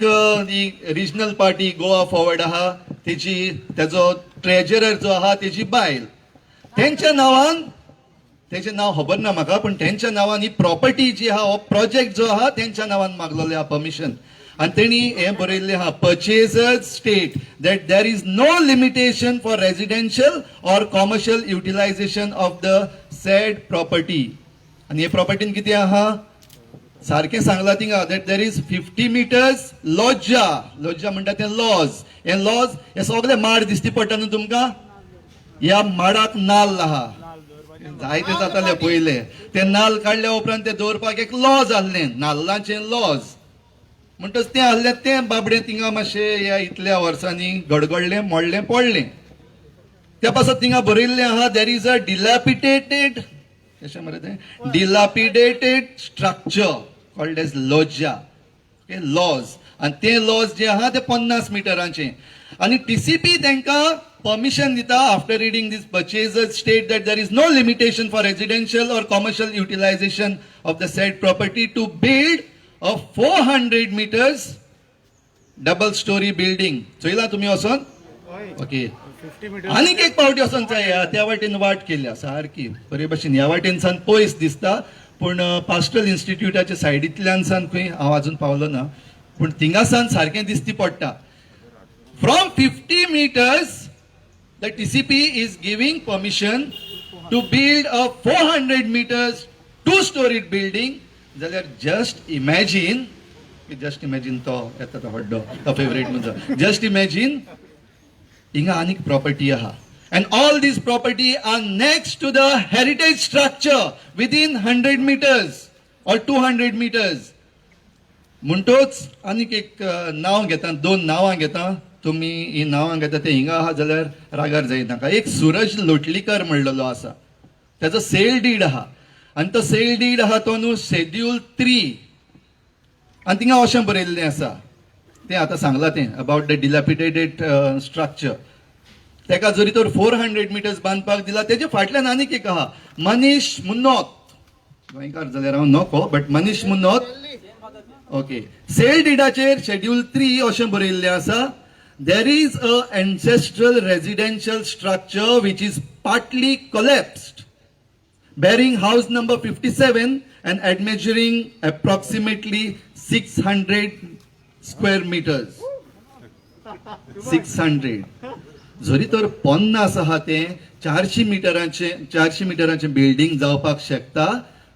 Speaker 12: रिजनल पार्टी गोवा फॉरवर्ड आहा तेजो ट्रेजरर जो आहा तेजी बायल तेंच्या नांवान तेजें नांव खबर ना म्हाका पूण तेंच्या नांवान ही प्रॉपर्टी जी आहा हो प्रोजेक्ट जो आहा तेंच्या नांवान मागलेलें आहा परमिशन आणि त्यांनी हे बरयल्लें आहा purchasers state that there is no limitation for residential or commercial utilization of the said property. आणि हे प्रॉपर्टीन कितें आहा सारकें सांगलां थिंगा दॅट देर इज 50 meters लॉजा म्हणटा ते लॉज हे सगळे माड दिसती पडटा न्हू तुमकां ह्या माडाक नाल्ल आहा जायते जाताले पयले ते नाल्ल काडल्या उपरांत ते दवरपाक एक लॉज आहलें नाल्लाचें लॉज म्हणटच तें आहलें तें बाबडें थिंगा मातशें ह्या इतल्या वर्सांनी गडगडलें मोडलें पडलें त्या पासत थिंगा बरयल्लें आहा देर इज अ डिलॅपिडेटेड कशें मरे तें डिलॅपिडेटेड स्ट्रक्चर कॉल्ड एज लॉजा लॉज आनी ते लॉज जे आहा ते 50 मिटरांचे आनी टीसीपी तांकां परमिशन दिता after reading these purchasers state that there is no limitation for residential or commercial utilization of the said property to build a 400 meters double story building. चोयला तुम्ही वचोन ओके आनीक एक पावटी वचोन जाय त्या वाटेन वाट केल्या सारकी बरे भशेन ह्या वाटेन सान पयस दिसता पूण पास्टल इन्स्टिट्यूटाच्या सायडींतल्यान सान खंय हांव अजून पावलो ना पूण थिंगा सान सारकें दिसती पडटा. From 50 meters the TCP is giving permission to build a 400 meters 2-storied building. जाल्यार जस्ट इमॅजीन तो येता तो व्हडलो तो फेवरेट म्हजो जस्ट इमॅजीन हिंगा आनीक प्रॉपर्टी आहा and all these property are next to the heritage structure within 100 meters or 200 meters. म्हणटोच आनीक एक नांव घेता 2 नांवां घेता तुमी ही नांवां घेता ते हिंगा आहा जाल्यार रागार जायनाका. एक सूरज लोटलीकर म्हणलेलो आसा तेजो सेल डीड आहा आणि तो सेल डीड आहा तो न्हू शेड्यूल 3 आणि थिंगा अशें बरयल्लें आसा तें आतां सांगलां तें अबाउट द डिलॅपिडेटेड स्ट्रक्चर तेका जरी तर 400 meters बांदपाक दिला तेजे फाटल्यान आनीक एक आहा मनीश मुन्नोत गोंयकार जाल्यार हांव नको but Manish Munnot okay sale डीडाचेर शेड्यूल 3 अशें बरयल्लें आसा there is a ancestral residential structure which is partly collapsed bearing house number 57 and admeasuring approximately 600 square meters. 600 जरी तर 50 आहा तें 400 मिटरांचे बिल्डिंग जावपाक शकता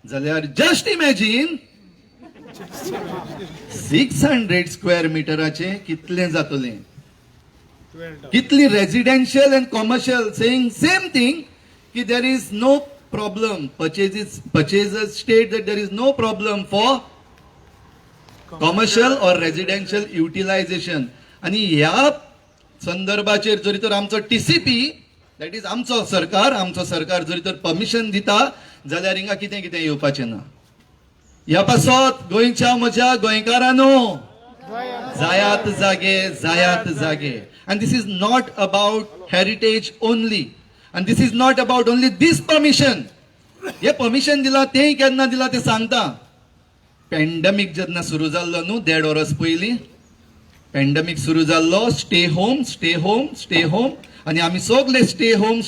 Speaker 12: जाल्यार जस्ट इमॅजीन 600 स्क्वेअर मिटराचे कितलें जातलें कितली residential and commercial saying same thing की there is no problem purchasers state that there is no problem for commercial or residential utilization आणि ह्या संदर्भाचेर जरी तर आमचो TCP दॅट इज आमचो सरकार जरी तर परमिशन दिता जाल्यार हिंगा कितें कितें येवपाचें ना. ह्या पासत गोंयच्या म्हज्या गोंयकारांनो जायात जागे and this is not about heritage only. And this is not about only this permission. हे परमिशन दिला ते केन्ना दिला ते सांगता. पॅन्डेमिक जेन्ना सुरू जाल्लो न्हू 1.5 वर्स पयलीं पॅन्डेमिक सुरू जाल्लो स्टे होम आनी आमी सगळे स्टे होम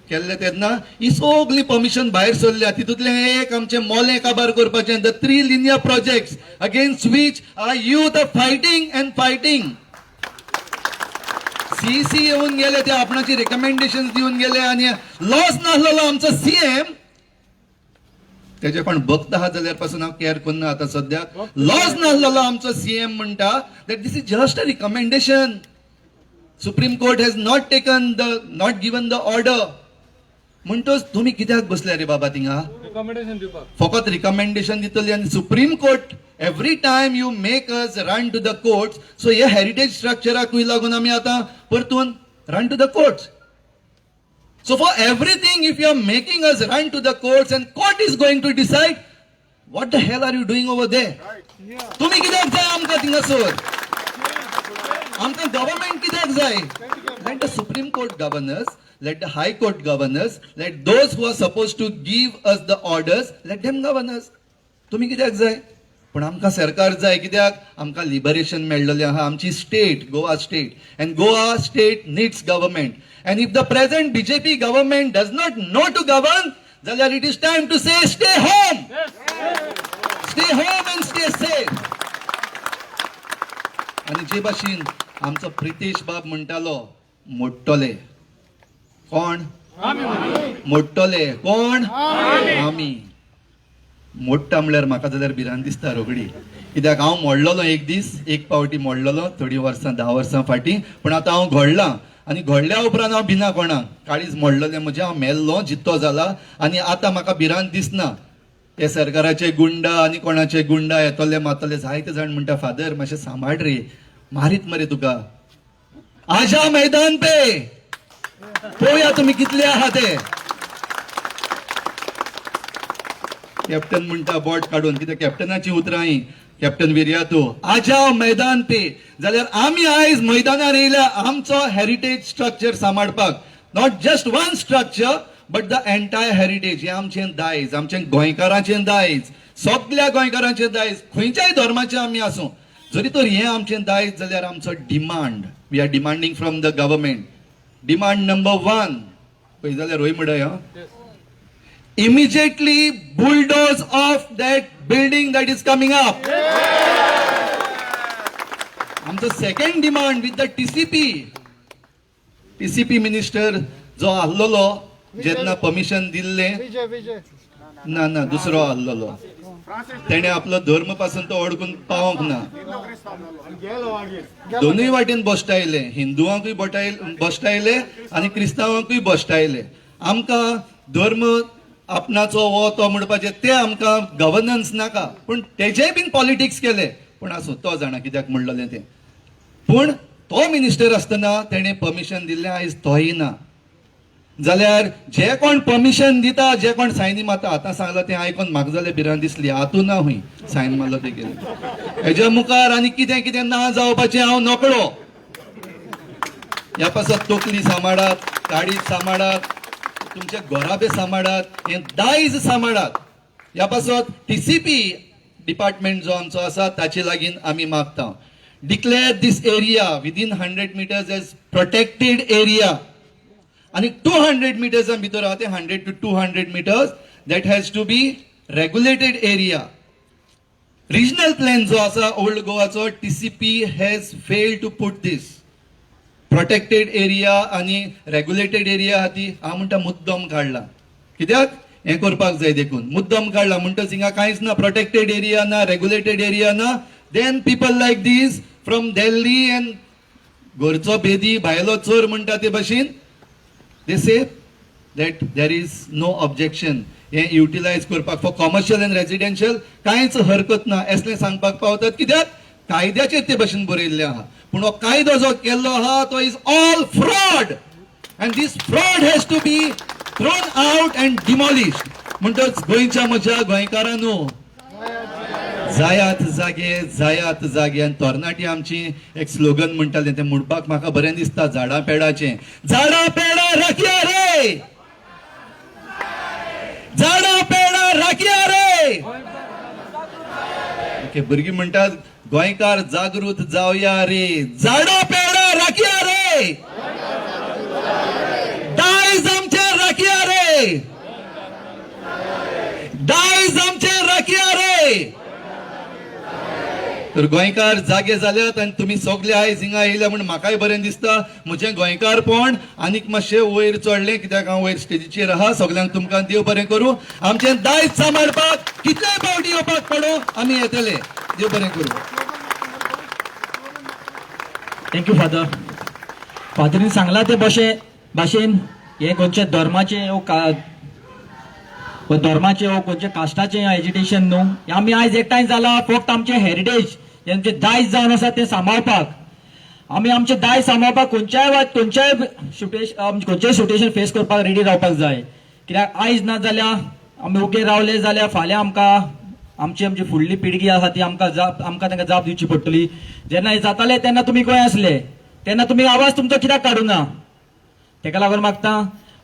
Speaker 12: केल्ले तेन्ना ही सगळी परमिशन भायर सरल्या तितूंतलें एक आमचें मोलें काबार करपाचें the 3 linear projects against which our youth are fighting. CC येऊन गेले, ते आपणाची रिकमेंडेशन दिवन गेले आणि लॉस नासलेलो आमचो सीएम तेजे कोण बघता आहात जाल्यार पासून हांव केअर करना. आता सद्याक लॉस नासलेलो आमचो सीएम म्हणटा that this is just a recommendation. Supreme Court has not given the order. म्हणटोच तुम्ही कित्याक बसल्या रे बाबा थिंगा? फकत रिकमेंडेशन दितली आणि supreme court every time you make us run to the courts. So हे हेरिटेज स्ट्रक्चराकूय लागून आमी आतां परतून run to the courts. So for everything, if you are making us run to the courts and court is going to decide, what the hell are you doing over there? तुम्ही कित्याक जाय आमकां थिंगासर? आमकां गव्हर्नमेंट कित्याक जाय? Let the Supreme Court govern us, let the High Court govern us, let those who are supposed to give us the orders, let them govern us. तुम्ही कित्याक जाय? पण आमकां सरकार जाय कित्याक? आमकां लिबरेशन मेळ्ळलें आहा. आमची state, Goa state, and Goa state needs government. And if the present BJP government does not know to govern, then it is time to say stay home. Stay home and stay safe. आणि जे भाशेन आमचो प्रितेश बाब म्हणटालो मोडटले कोण? मोडटले कोण? आमी. मोडटा म्हणल्यार म्हाका जाल्यार भिरांत दिसता रोखडी. कित्याक हांव मोडलोलो एक दीस, एक पावटी मोडलोलो थोडी वर्सां 10 वर्सां फाटीं. पण आतां हांव घडलां आणि घडल्या उपरांत हांव भिना कोणाक. काळीज मोडलेलें म्हजें, हांव मेल्लो जित्तो जाला आणि आतां म्हाका भिरांत दिसना. ते सरकाराचे गुंडा आणि कोणाचे गुंडा येतले मातले. जायते जाण म्हणटा फादर मातशें सांबाळ रे, मारीत मरे तुका. आजा मैदान पे पळोवया तुमी कितले आहा ते. कॅप्टन म्हणटा बोट काडून, कित्याक कॅप्टनाची उतरां ही कॅप्टन विर्यातो आजा मैदान पे. जाल्यार आमी आयज मैदानार येयल्या आमचो हेरिटेज स्ट्रक्चर सांबाळपाक. Not just one structure but the entire heritage. हे आमचें दायज, आमचें गोंयकारांचें दायज, सगळ्या गोंयकारांचें दायज, खंयच्याय धर्माचें आमी आसूं. जरी तर हें आमचें दायज जाल्यार आमचो demand. We are demanding from the government. Demand number 1 पळय जाल्यार रोय म्हणय immediately bulldoze off that building that is coming up. आमचो second demand with the TCP minister जो आसलोलो जेन्ना परमिशन दिल्लें, ना दुसरो आसलोलो, तेणे आपलो धर्म पासून तो अडकून पावोंक ना. दोनूय वाटेन बसतायले, हिंदुआंकूय बसतायले आणि क्रिस्तावांकूय बसतायले. आमकां धर्म आपणाचो वो तो म्हणपाचे ते आमकां गव्हर्नन्स नाका, पण तेजेय बीन पॉलिटिक्स केले. पण आसूं तो जाणा कित्याक म्हणलें तें. पण तो मिनिस्टर आसतना तेणे परमिशन दिल्लें, आयज तोय ना. जाल्यार जे कोण परमिशन दिता, जे कोण सायनी मारता, आतां सांगलां तें आयकून म्हाका जाल्यार भिरांत दिसली. हातून ना हूंय सायन मारलो ते गेले. हेज्या मुखार आनी कितें कितें ना जावपाचें हांव नकळो. ह्या पासत तकली सांबाळात, काळीज सांबाळात, तुमचे गोराबे सांबाळात, हे दायज सांबाळात. ह्या पासत टीसीपी डिपार्टमेंट जो आमचो आसा ताचे लागीं आमी मागता. Declare this area within 100 meters as protected area. आणि 200 meters भितर आहा ते 100 to 200 meters that has to be regulated area. Regional plan जो आसा ओल्ड गोवाचो, TCP has failed to put this. Protected area आणि रेग्युलेटेड एरिया हाती हांव म्हणटा मुद्दम काडला. कित्याक हें करपाक जाय देखून मुद्दम काडला. म्हणटच हिंगा कांयच ना, प्रोटेक्टेड एरिया ना, रेग्युलेटेड एरिया ना. Then people like these from Delhi and घरचो बेदी भायलो चोर म्हणटा ते भाशेन they say that there is no objection. हें युटिलायज करपाक फॉर कॉमर्शियल एंड रेजिडेन्शियल कांयच हरकत ना असलें सांगपाक पावतात. कित्याक कायद्याचेर ते भाशेन बरयल्लें आहा. पूण हो कायदो जो केल्लो आहा तो is all fraud and these fraud has to be thrown out and demolished. म्हणटच गोंयच्या म्हज्या गोंयकारांनो, जायात जागे, जायात जागे. आनी तरणाटी आमची एक स्लोगन म्हणटालें तें म्हणपाक म्हाका बरें दिसता. झाडां पेडाचें, झाडां पेडां राखया रे, झाडां पेडां राखया रे. ओके, भुरगीं म्हणटात गोंयकार जागृत जावया रे, झाडां पेडां राखया रे, दायज आमचे राखया रे, दायज आमचे राखया रे. तर गोंयकार जागे जाल्यात आनी तुमी सगळे आयज हिंगा येयल्या म्हण म्हाकाय बरें दिसता. म्हजें गोंयकारपण आनीक मातशें वयर चडलें, कित्याक हांव वयर स्टेजीचेर आहा. सगल्यांक तुमकां देव बरें करूं. आमचें दायज सांबाळपाक कितलेय फावटी येवपाक पडो आमी येतले. देव बरें करूं.
Speaker 3: Thank you father. फादरीन सांगला ते भाशेन हे खंयचे धर्माचे धर्माचे खंयचे कास्टाचे एज्युकेशन न्हू, आमी आयज एकठांय जाला फक्त आमचे हेरिटेज आमचे दायज जावन आसा ते सांबाळपाक. आमी आमचे दायज सांबाळपाक खंयच्याय सिट्युएशन फेस करपाक रेडी रावपाक जाय. कित्याक आयज ना जाल्यार आमी ओके रावले जाल्यार फाल्यां आमकां आमची फुडली पिळगी आसा ती आमकां तांकां जाप दिवची पडटली. जेन्ना हे जाताले तेन्ना तुमी गोंय आसले, तेन्ना तुमी आवाज तुमचो कित्याक काडूना? तेका लागून मागता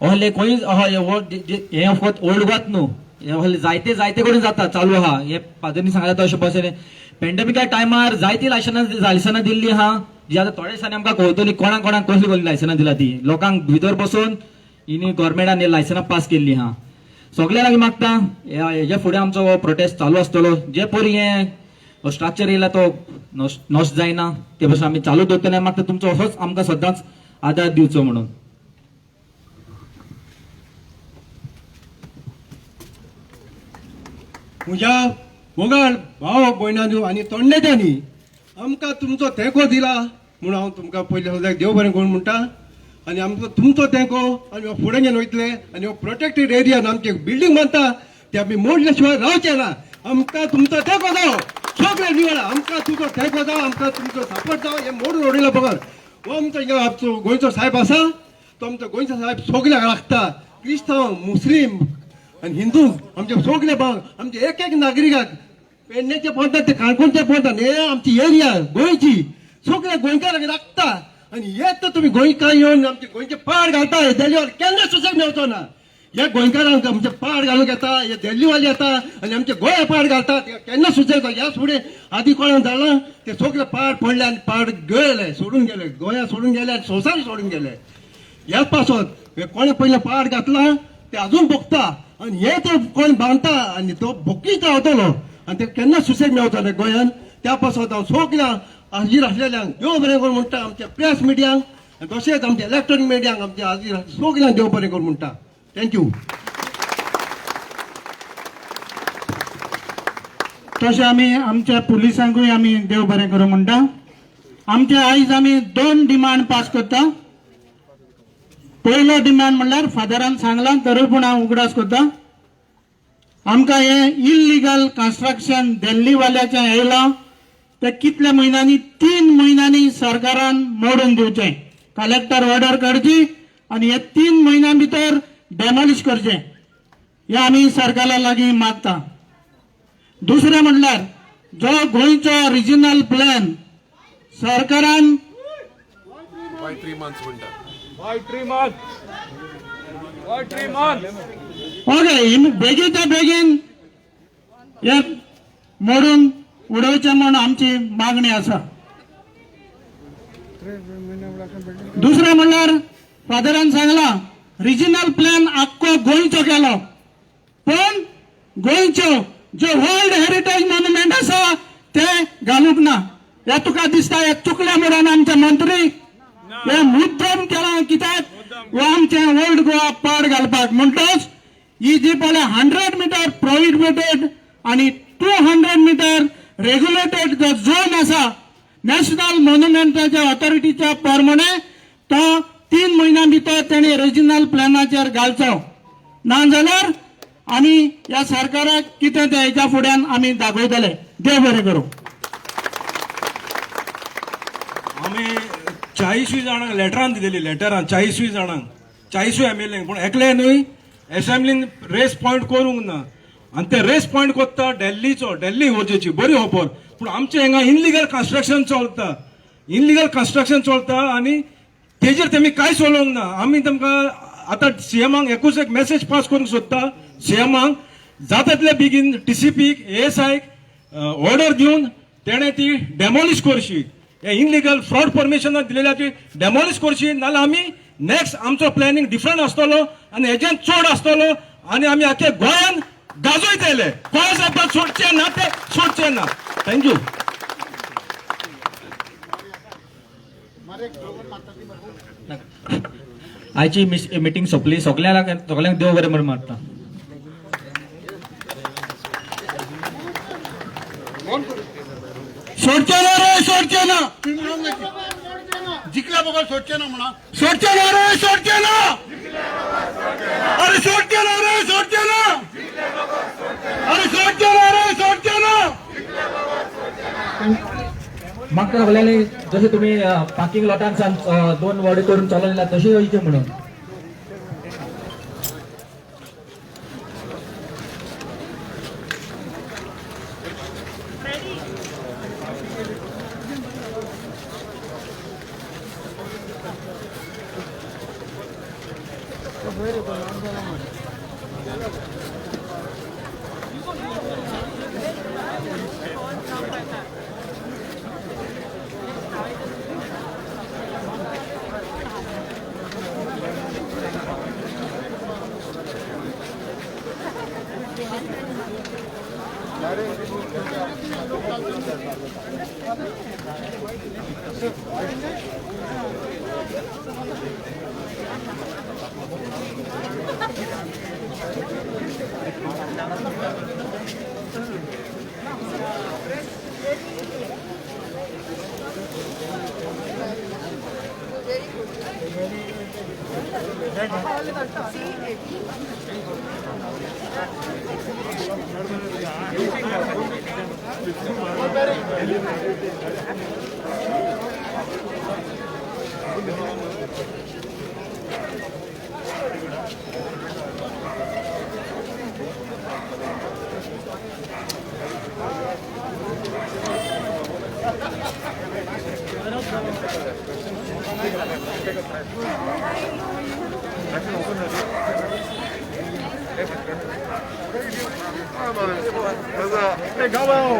Speaker 3: असले खंय हे फकत ओल्ड गोवात न्हू, हे जायते कडेन जाता चालू आहा. हे फादरीन सांगता तशें बशेन पॅन्डेमिका टायमार जायती लायसनां दिल्ली आहा, जी आतां थोड्या दिसांनी आमकां कळटली कोणाक कसली लायसनां दिला ती. लोकांक भितर बसून हिनी गव्हर्मेंटान हे लायसनां पास केल्ली आहा. सगळ्या लागीं मागता हेजे फुडें आमचो प्रोटेस्ट चालू आसतलो. जे परी हे स्ट्रक्चर येयला तो नॉस्ट जायना ते भशेन आमी चालू दवरतले. मागता तुमचो असोच आमकां सदांच आदार दिवचो म्हणून.
Speaker 13: म्हज्या मोगाळ भाव भयणांनी आनी तरणाट्यांनी आमकां तुमचो तेंको दिला म्हणून हांव तुमकां पयले सदांच देव बरें करून म्हणटा. आनी आमकां तुमचो तेंको आमी फुडें घेवन वयतले आनी हो प्रोटेक्टेड एरियान आमचे बिल्डींग बांदता ते आमी मोडले शिवाय रावचे ना. आमकां तुमचो तेंको जावो, सगळे निवळा आमकां तुमचो तेंको जावो, आमकां तुमचो सपोर्ट जावो. हे मोडून उडयला बगर हो आमचो गोंयचो साहेब आसा, तो आमचो गोंयचो साहेब सगळ्यांक लागता. क्रिस्तांव, मुस्लीम आनी हिंदू आमचे सगळे भाव आमचे एक नागरिकाक पेडणेचे पडटात ते काणकोणचे पडटात हे आमची एरिया गोंयची सगळे गोंयकारांक लागता. आनी हेच तुमी गोंयकार येवन आमचे गोंयचे पाड घालता. हे दिल्लीवाले केन्ना सुसेग मेळचो ना. हे गोंयकारांक आमचे पाड घालूंक येता, हे दिल्लीवाले येता आनी आमचे गोंया पाड घालतात. केन्ना सुसेग ह्या फुडें आदी कोणाक जालां ते सगळे पाड पडले आनी पाड गेले सोडून गेले, गोंया सोडून गेले आनी संवसार सोडून गेले. ह्याच पासत हे कोणे पयले पाड घातला ते अजून भोगता आनी हे तो कोण बांदता आनी तो भोगीच रावतलो आनी ते केन्ना सुसेग मेळचो ना गोंयान. त्या पासत हांव सगळ्यांक हाजीर आसलेल्यांक देव बरें करून म्हणटा. आमच्या प्रेस मिडियांक तशेंच आमच्या इलेक्ट्रॉनीक मिडियांक आमच्या हाजीर सगळ्यांक देव बरें करून म्हणटा. थँक्यू.
Speaker 9: तशें आमी आमच्या पुलिसांकूय आमी देव बरें करूं म्हणटा. आमचे आयज आमी 2 डिमांड पास करता. पयलो डिमांड म्हणल्यार फादरान सांगलां तरी पूण हांव उगडास करता. आमकां हे इल्लिगल कन्स्ट्रक्शन दिल्लीवाल्याचें येयलां ते कितल्या म्हयन्यांनी 3 म्हयन्यांनी सरकारान मोडून दिवचें. कलेक्टर ऑर्डर करची आनी हे 3 म्हयन्यां भितर डेमॉलिश करचें हे आमी सरकारा लागीं मागता. दुसरें म्हणल्यार जो गोंयचो रिजनल प्लॅन सरकारान ओके बेगीच्या बेगीन हे मोडून उडोवचें म्हूण आमची मागणी आसा. दुसरें म्हणल्यार फादरान सांगलां रिजनल प्लॅन आख्खो गोंयचो केलो पण गोंयच्यो जे वर्ल्ड हेरिटेज मॉन्युमेंट आसा ते घालूंक ना. हे तुका दिसता हे चुकल्या म्हणून आमचे मंत्री हे मुद्दम केला कित्याक हो आमचे ओल्ड गोवा पाड घालपाक म्हणटच ही जी पळय 100 मीटर प्रोहिबिटेड आणि 200 मीटर रेग्युलेटेड जो झोन आसा नॅशनल मॉन्युमेंटाच्या ऑथॉरिटीच्या प्रमाणे तो 3 म्हयन्यां भितर तेणी रिजनल प्लॅनाचेर घालचो. नाजाल्यार आमी ह्या सरकाराक कितें ते हेच्या फुड्यान आमी दाखयतले. देव बरें करूं.
Speaker 13: आमी 40 जाणांक लेटरान दिलेली लेटरान 40 जाणांक 40 MLA पूण एकले न्हय एसेंब्लीन रेस पॉयंट करूंक ना आनी ते रेस पॉयंट कोत्ता दिल्ली वचची बरी खबर. पूण आमचे हिंगा इनलिगल कन्स्ट्रक्शन चलता आनी तेजेर तेमी कांय सोलोवंक ना. आमी तांकां आतां सीएमाक एकूच एक मेसेज पास करूंक सोदता. सीएमाक जाता तितले बेगीन TCPक ASIक ऑर्डर दिवन तेणें ती डेमॉलिश करची. हे इनलिगल फ्रॉड परमिशन दिलेल्या ती डेमॉलिश करची नाल्यार आमी नेक्स्ट आमचो प्लॅनिंग डिफरंट आसतलो आनी हेजें चड आसतलो आनी आमी आख्या गोंयान गाजयतले. कोणा साहेबाक सोडचे ना ते सोडचे ना. थँक्यू.
Speaker 3: आयची मिटींग सोंपली. सगळ्यांक देव बरें म्हणून मारता.
Speaker 9: सोडचे ना रे, सोडचे ना. जिंकल्या बघा सोडचे ना म्हणा. सोडचे ना रे, सोडचे ना. अरे सोडचे ना रे, सोडचे ना. अरे सोडचे ना रे, सोडचे ना.
Speaker 3: म्हाका सगळ्यांनी जशें तुमी पार्किंग लॉटांसान 2 वॉर्ड करून चलयला तशें येवचें म्हणून.
Speaker 2: 가봐요.